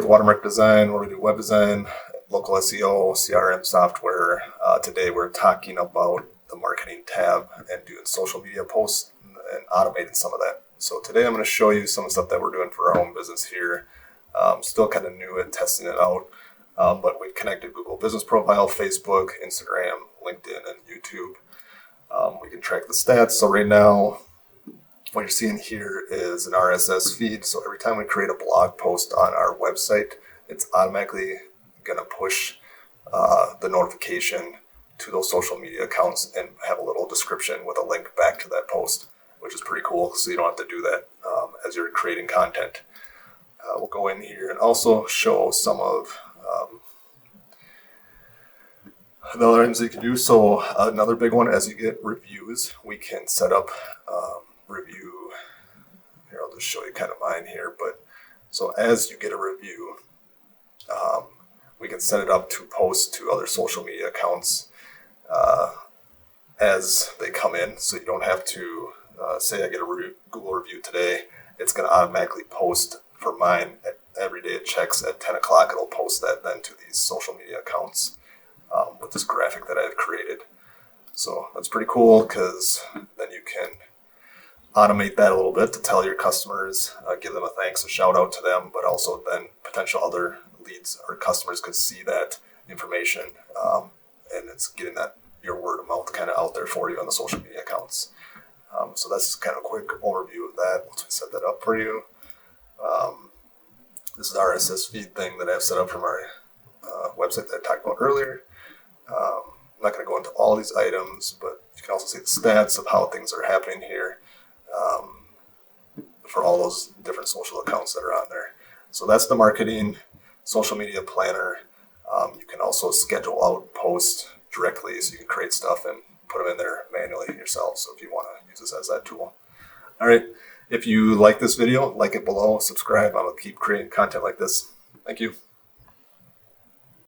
with watermark design, where we do web design, local SEO, CRM software. Today we're talking about the marketing tab and doing social media posts and automating some of that. So today I'm going to show you some of the stuff that we're doing for our own business here. Still kind of new at testing it out, but we've connected Google Business Profile, Facebook, Instagram, LinkedIn, and YouTube. We can track the stats. So right now, what you're seeing here is an RSS feed. So every time we create a blog post on our website, it's automatically going to push the notification to those social media accounts and have a little description with a link back to that post, which is pretty cool. So you don't have to do that as you're creating content. We'll go in here and also show some of the other items that you can do. So another big one, as you get reviews, we can set up review. Here, I'll just show you kind of mine here. But so as you get a review, we can set it up to post to other social media accounts as they come in. So you don't have to say I get a Google review today. It's going to automatically post for mine every day. It checks at 10 o'clock. It'll post that then to these social media accounts with this graphic that I've created. So that's pretty cool because then you can automate that a little bit to tell your customers, give them a thanks, a shout out to them, but also then potential other leads or customers could see that information, and it's getting that your word of mouth kind of out there for you on the social media accounts. So that's kind of a quick overview of that. Once we set that up for you, this is the RSS feed thing that I've set up from our website that I talked about earlier. I'm not going to go into all these items, but you can also see the stats of how things are happening here for all those different social accounts that are on there. So that's the marketing social media planner. You can also schedule out posts directly, so you can create stuff and put them in there manually yourself. So if you want to use this as that tool. All right. If you like this video, like it below, subscribe. I'm going to keep creating content like this. Thank you.